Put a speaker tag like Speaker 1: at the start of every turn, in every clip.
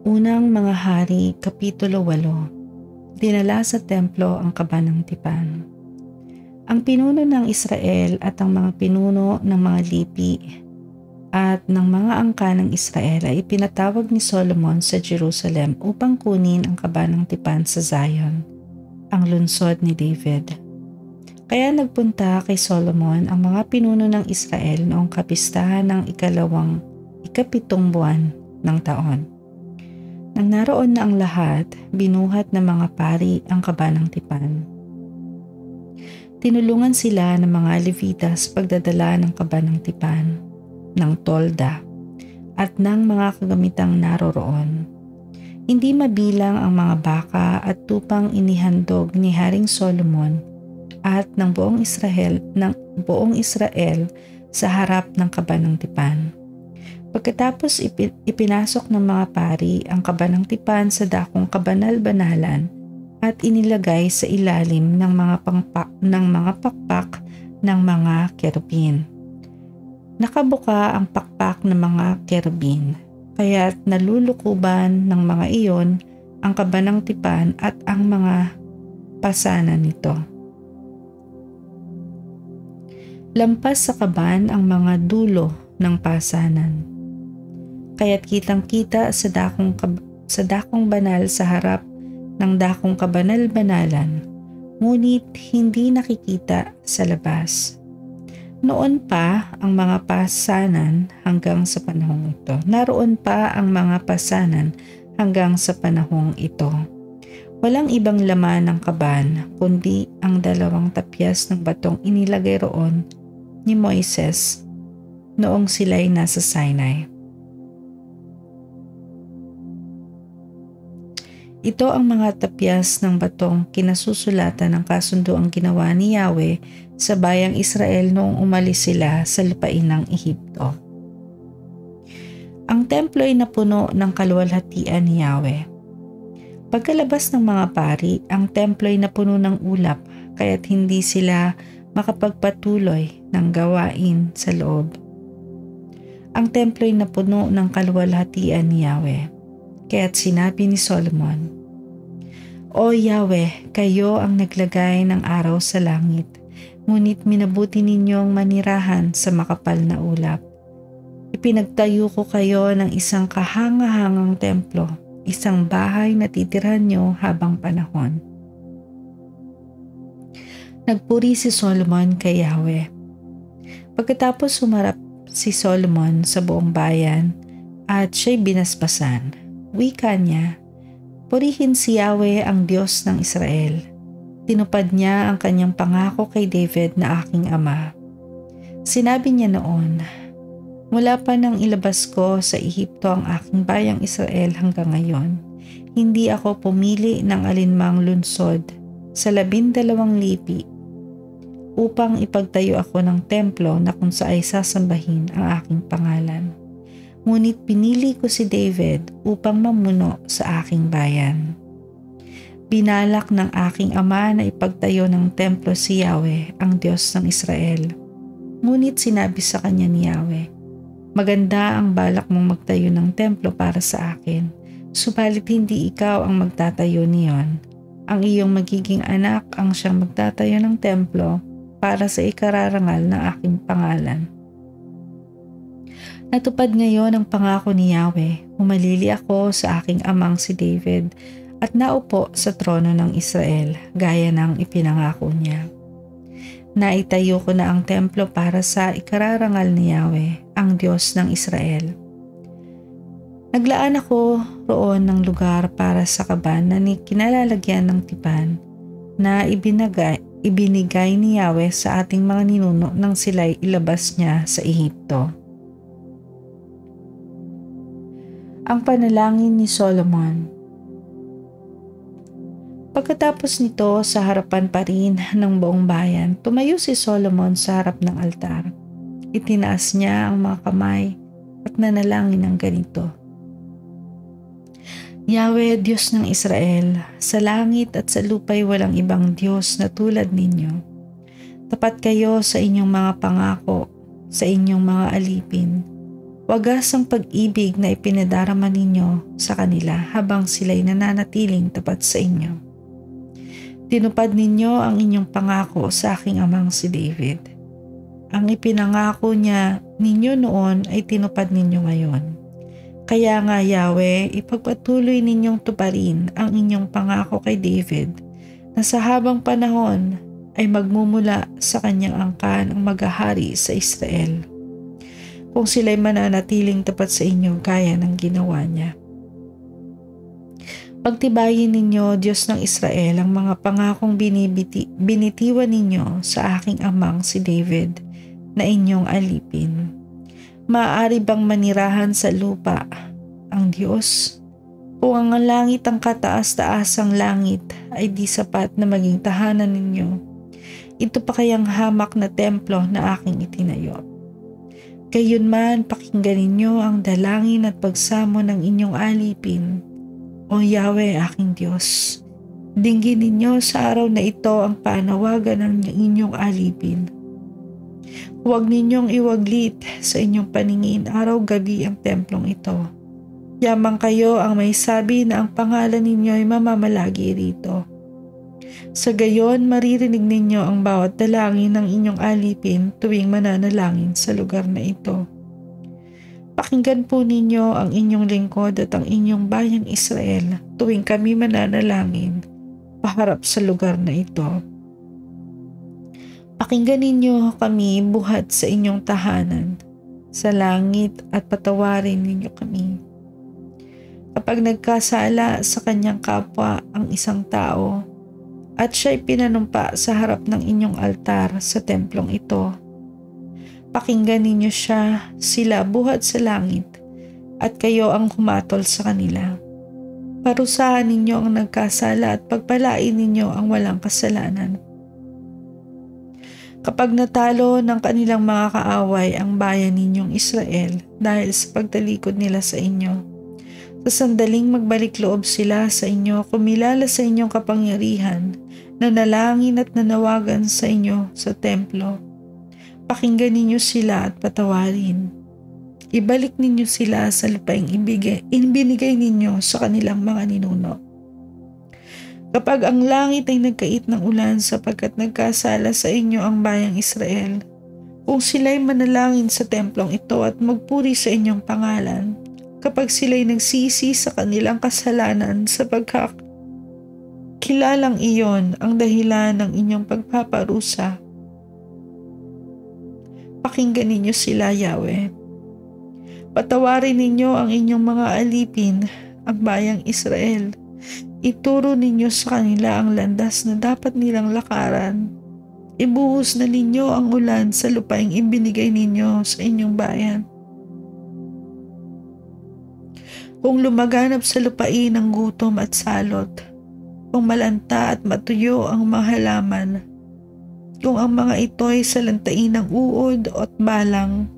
Speaker 1: Unang Mga Hari, Kapitulo 8. Dinala sa templo ang Kaban ng Tipan. Ang pinuno ng Israel at ang mga pinuno ng mga lipi at ng mga angka ng Israel ay ipinatawag ni Solomon sa Jerusalem upang kunin ang Kaban ng Tipan sa Zion, ang lungsod ni David. Kaya nagpunta kay Solomon ang mga pinuno ng Israel noong kapistahan ng ikapitong buwan ng taon. Nang naroon na ang lahat, binuhat ng mga pari ang Kaban ng Tipan. Tinulungan sila ng mga Levitas pagdadala ng Kaban ng Tipan, ng tolda, at ng mga kagamitang naroroon. Hindi mabilang ang mga baka at tupang inihandog ni Haring Solomon at ng buong Israel sa harap ng Kaban ng Tipan. Pagkatapos ipinasok ng mga pari ang Kaban ng Tipan sa dakong kabanal-banalan at inilagay sa ilalim ng mga pakpak ng mga kerubin. Nakabuka ang pakpak ng mga kerubin, kaya't nalulukuban ng mga iyon ang Kaban ng Tipan at ang mga pasanan nito. Lampas sa kaban ang mga dulo ng pasanan. Kaya't kitang-kita sa dakong banal sa harap ng dakong kabanal-banalan, ngunit hindi nakikita sa labas. Noon pa ang mga pasanan hanggang sa panahong ito. Naroon pa ang mga pasanan hanggang sa panahong ito. Walang ibang laman ng kaban, kundi ang 2 tapyas ng batong inilagay roon ni Moises noong sila'y nasa Sinai. Ito ang mga tapyas ng batong kinasusulatan ng kasunduang ginawa ni Yahweh sa bayang Israel noong umalis sila sa lupain ng Ehipto. Ang templo ay napuno ng kaluwalhatian ni Yahweh. Pagkalabas ng mga pari, ang templo ay napuno ng ulap, kaya't hindi sila makapagpatuloy ng gawain sa loob. Ang templo ay napuno ng kaluwalhatian ni Yahweh. Kaya't sinabi ni Solomon, "O Yahweh, kayo ang naglagay ng araw sa langit, ngunit minabuti ninyong manirahan sa makapal na ulap. Ipinagtayo ko kayo ng isang kahanga-hangang templo, isang bahay na titirhan nyo habang panahon." Nagpuri si Solomon kay Yahweh. Pagkatapos sumarap si Solomon sa buong bayan at siya'y binasbasan, wika niya, "Purihin si Yahweh ang Diyos ng Israel. Tinupad niya ang kanyang pangako kay David na aking ama. Sinabi niya noon, mula pa nang ilabas ko sa Ehipto ang aking bayang Israel hanggang ngayon, hindi ako pumili ng alinmang lungsod sa 12 lipi upang ipagtayo ako ng templo na kung saan ay sasambahin ang aking pangalan. Ngunit pinili ko si David upang mamuno sa aking bayan. Binalak ng aking ama na ipagtayo ng templo si Yahweh, ang Diyos ng Israel. Ngunit sinabi sa kanya ni Yahweh, maganda ang balak mong magtayo ng templo para sa akin, subalit hindi ikaw ang magtatayo niyon. Ang iyong magiging anak ang siyang magtatayo ng templo para sa ikararangal ng aking pangalan. Natupad ngayon ang pangako ni Yahweh, humalili ako sa aking amang si David at naupo sa trono ng Israel gaya ng ipinangako niya. Naitayo ko na ang templo para sa ikararangal ni Yahweh, ang Diyos ng Israel. Naglaan ako roon ng lugar para sa kaban na kinalalagyan ng tipan na ibinigay ni Yahweh sa ating mga ninuno nang sila'y ilabas niya sa Ehipto. Ang panalangin ni Solomon. Pagkatapos nito, sa harapan pa rin ng buong bayan, tumayo si Solomon sa harap ng altar. Itinaas niya ang mga kamay at nanalangin ng ganito, Yahweh, Diyos ng Israel, sa langit at sa lupa'y walang ibang Diyos na tulad ninyo. Tapat kayo sa inyong mga pangako, sa inyong mga alipin, wagas ang pag-ibig na ipinadarama ninyo sa kanila habang sila'y nananatiling tapat sa inyo. Tinupad ninyo ang inyong pangako sa aking amang si David. Ang ipinangako niya ninyo noon ay tinupad ninyo ngayon. Kaya nga Yahweh, ipagpatuloy ninyong tuparin ang inyong pangako kay David na sa habang panahon ay magmumula sa kanyang angkan ang maghahari sa Israel. Kung sila'y mananatiling tapat sa inyo gaya ng ginawa niya. Pagtibayin ninyo, Diyos ng Israel, ang mga pangakong binitiwan ninyo sa aking amang si David na inyong alipin. Maaari bang manirahan sa lupa ang Diyos? Kung ang langit ang kataas-taasang langit ay di sapat na maging tahanan ninyo, ito pa kayang hamak na templo na aking itinayo. Gayunman, pakinggan ninyo ang dalangin at pagsamo ng inyong alipin. O Yahweh, aking Diyos, dinggin ninyo sa araw na ito ang panawagan ng inyong alipin. Huwag ninyong iwaglit sa inyong paningin araw-gabi ang templong ito. Yamang kayo ang may sabi na ang pangalan ninyo ay mamamalagi rito. Sa gayon, maririnig ninyo ang bawat dalangin ng inyong alipin tuwing mananalangin sa lugar na ito. Pakinggan po ninyo ang inyong lingkod at ang inyong bayang Israel tuwing kami mananalangin paharap sa lugar na ito. Pakinggan ninyo kami buhat sa inyong tahanan sa langit at patawarin ninyo kami. Kapag nagkasala sa kanyang kapwa ang isang tao at siya'y pinanumpa sa harap ng inyong altar sa templong ito, pakinggan ninyo sila buhat sa langit at kayo ang humatol sa kanila. Parusahan ninyo ang nagkasala at pagpalain ninyo ang walang kasalanan. Kapag natalo ng kanilang mga kaaway ang bayan ninyong Israel dahil sa pagtalikod nila sa inyo, sa sandaling magbalik loob sila sa inyo, kumilala sa inyong kapangyarihan, nanalangin at nanawagan sa inyo sa templo, pakinggan ninyo sila at patawarin. Ibalik ninyo sila sa lupaing ibinigay ninyo sa kanilang mga ninuno. Kapag ang langit ay nagkait ng ulan sapagkat nagkasala sa inyo ang bayang Israel, kung sila'y manalangin sa templong ito at magpuri sa inyong pangalan, kapag sila'y nagsisi sa kanilang kasalanan sapagkat kilalang iyon ang dahilan ng inyong pagpaparusa, pakinggan ninyo sila, Yahweh. Patawarin ninyo ang inyong mga alipin, ang bayang Israel. Ituro ninyo sa kanila ang landas na dapat nilang lakaran. Ibuhos na ninyo ang ulan sa lupaing ibinigay ninyo sa inyong bayan. Kung lumaganap sa lupain ang gutom at salot, kung malanta at matuyo ang mga halaman, kung ang mga ito ay salantain ng uod at balang,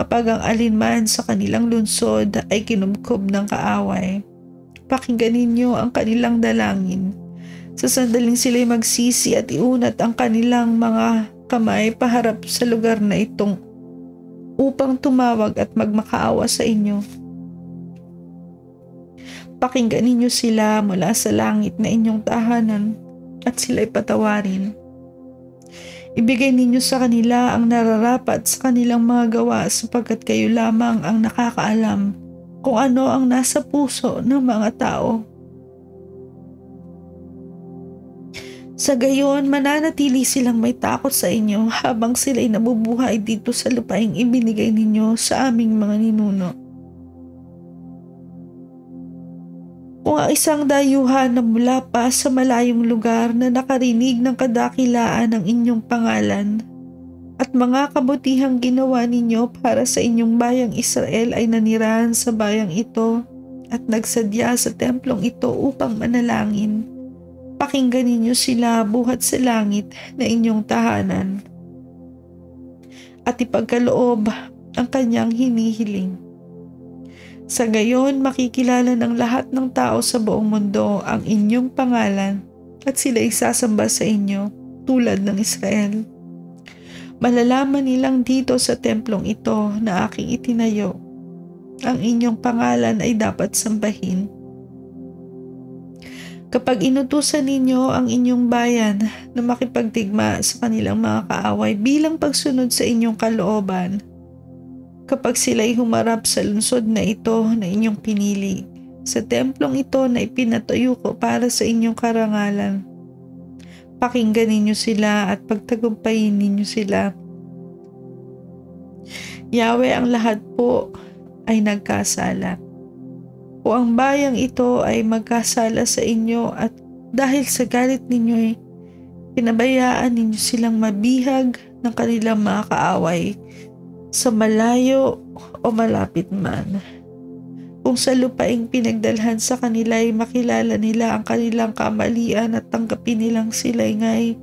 Speaker 1: kapag ang alinman sa kanilang lunsod ay kinubkob ng kaaway, pakinggan ninyo ang kanilang dalangin. Sa sandaling sila'y magsisi at iunat ang kanilang mga kamay paharap sa lugar na itong upang tumawag at magmakaawa sa inyo. Pakinggan ninyo sila mula sa langit na inyong tahanan at sila'y patawarin. Ibigay ninyo sa kanila ang nararapat sa kanilang mga gawa sapagkat kayo lamang ang nakakaalam kung ano ang nasa puso ng mga tao. Sa gayon, mananatili silang may takot sa inyo habang sila'y nabubuhay dito sa lupaing ibinigay ninyo sa aming mga ninuno. Kung ang isang dayuhan na mula pa sa malayong lugar na nakarinig ng kadakilaan ng inyong pangalan at mga kabutihang ginawa ninyo para sa inyong bayang Israel ay nanirahan sa bayang ito at nagsadya sa templong ito upang manalangin, pakinggan ninyo sila buhat sa langit na inyong tahanan at ipagkaloob ang kanyang hinihiling. Sa gayon, makikilala ng lahat ng tao sa buong mundo ang inyong pangalan at sila isasamba sa inyo tulad ng Israel. Malalaman nilang dito sa templong ito na aking itinayo, ang inyong pangalan ay dapat sambahin. Kapag inutusan ninyo ang inyong bayan na makipagdigma sa kanilang mga kaaway bilang pagsunod sa inyong kalooban, kapag sila'y humarap sa lungsod na ito na inyong pinili, sa templong ito na ipinatayo ko para sa inyong karangalan, pakinggan ninyo sila at pagtagumpayin ninyo sila. Yahweh, ang lahat po ay nagkasala. O ang bayang ito ay magkasala sa inyo at dahil sa galit ninyo ay pinabayaan ninyo silang mabihag ng kanilang mga kaaway sa malayo o malapit man. Kung sa lupaing pinagdalhan sa kanila ay makilala nila ang kanilang kamalian at tanggapin nilang sila ngay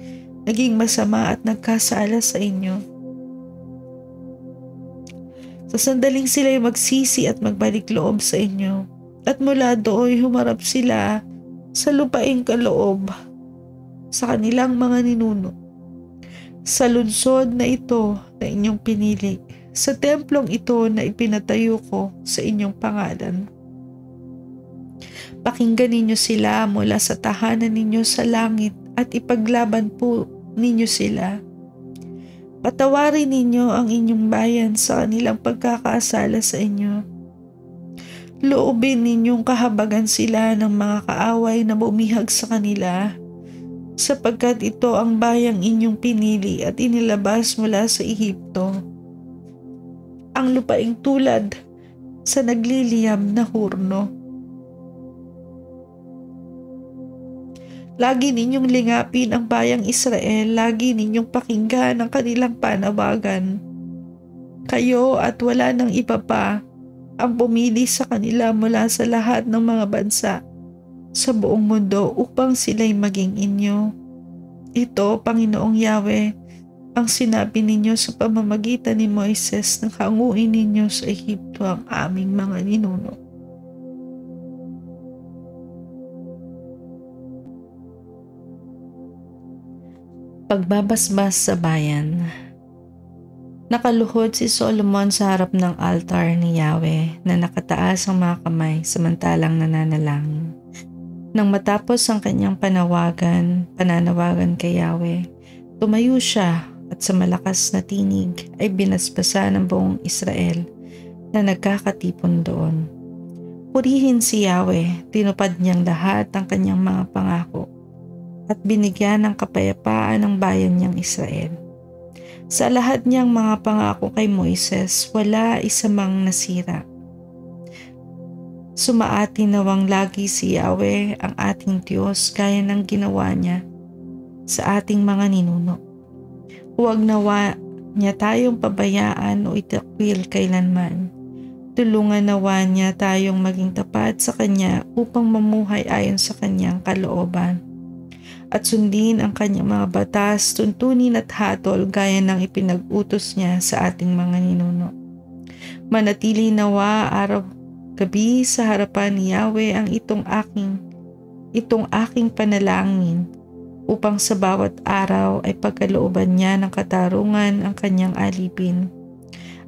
Speaker 1: naging masama at nagkasala sa inyo. Sa sandaling sila ay magsisi at magbalik loob sa inyo. At mula doon humarap sila sa lupaing kaloob sa kanilang mga ninuno. Sa lungsod na ito na inyong pinili, sa templong ito na ipinatayo ko sa inyong pangalan. Pakinggan ninyo sila mula sa tahanan ninyo sa langit at ipaglaban po ninyo sila. Patawarin ninyo ang inyong bayan sa kanilang pagkakasala sa inyo. Loobin ninyong kahabagan sila ng mga kaaway na bumihag sa kanila, sapagkat ito ang bayang inyong pinili at inilabas mula sa Ehipto. Ang lupaing tulad sa nagliliyam na hurno. Lagi ninyong lingapin ang bayang Israel, lagi ninyong pakinggan ang kanilang panawagan. Kayo at wala nang iba pa ang pumili sa kanila mula sa lahat ng mga bansa sa buong mundo upang sila'y maging inyo. Ito, Panginoong Yahweh, ang sinabi ninyo sa pamamagitan ni Moises nang hanguin ninyo sa Ehipto ang aming mga ninuno. Pagbabasbas sa bayan. Nakaluhod si Solomon sa harap ng altar ni Yahweh na nakataas ang mga kamay samantalang nananalangin. Nang matapos ang kanyang pananawagan kay Yahweh, tumayo siya at sa malakas na tinig ay binasbasa ng buong Israel na nagkakatipon doon. Purihin si Yahweh, tinupad niyang lahat ang kanyang mga pangako at binigyan ng kapayapaan ang bayan niyang Israel. Sa lahat niyang mga pangako kay Moises, wala isa mang nasira. Sumaati nawang lagi si Yahweh ang ating Diyos gaya ng ginawa niya sa ating mga ninuno. Huwag nawa niya tayong pabayaan o itakwil kailanman. Tulungan nawa niya tayong maging tapat sa Kanya upang mamuhay ayon sa Kanyang kalooban. At sundin ang kanyang mga batas, tuntunin at hatol gaya ng ipinag-utos niya sa ating mga ninuno. Manatili nawa araw-gabi sa harapan ni Yahweh ang itong aking panalangin upang sa bawat araw ay pagkalooban niya ng katarungan ang kanyang alipin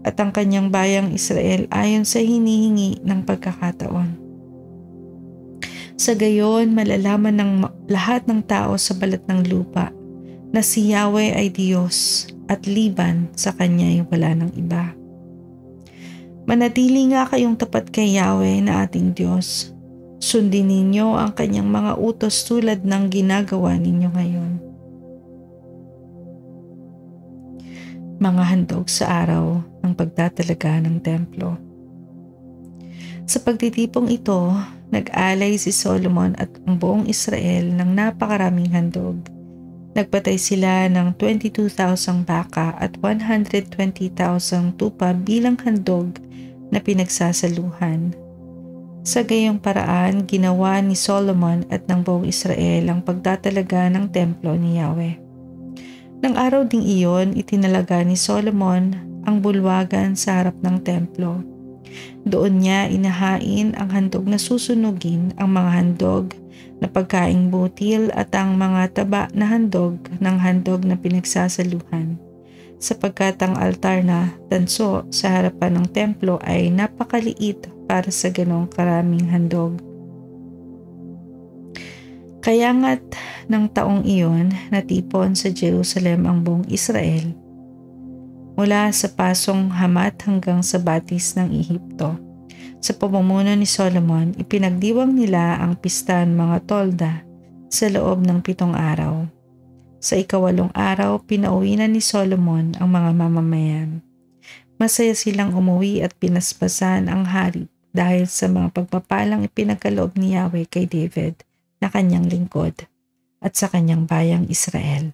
Speaker 1: at ang kanyang bayang Israel ayon sa hinihingi ng pagkakataon. Sa gayon, malalaman ng lahat ng tao sa balat ng lupa na si Yahweh ay Diyos at liban sa Kanya ay wala ng iba. Manatili nga kayong tapat kay Yahweh na ating Diyos. Sundin ninyo ang Kanyang mga utos tulad ng ginagawa ninyo ngayon. Mga handog sa araw ng pagtatalaga ng templo. Sa pagtitipong ito, nag-alay si Solomon at ang buong Israel ng napakaraming handog. Nagpatay sila ng 22,000 baka at 120,000 tupa bilang handog na pinagsasaluhan. Sa gayong paraan, ginawa ni Solomon at ng buong Israel ang pagtatalaga ng templo ni Yahweh. Nang araw ding iyon, itinalaga ni Solomon ang bulwagan sa harap ng templo. Doon niya inahain ang handog na susunugin, ang mga handog na pagkaing butil at ang mga taba na handog ng handog na pinagsasaluhan. sapagkat ang altar na tanso sa harapan ng templo ay napakaliit para sa ganong karaming handog. Kaya nga't ng taong iyon natipon sa Jerusalem ang buong Israel, mula sa pasong Hamat hanggang sa batis ng Ehipto. Sa pamumuno ni Solomon, ipinagdiwang nila ang pistan mga tolda sa loob ng 7 araw. Sa 8 araw, pinauwi na ni Solomon ang mga mamamayan. Masaya silang umuwi at pinaspasan ang hari dahil sa mga pagpapalang ipinagkaloob ni Yahweh kay David na kanyang lingkod at sa kanyang bayang Israel.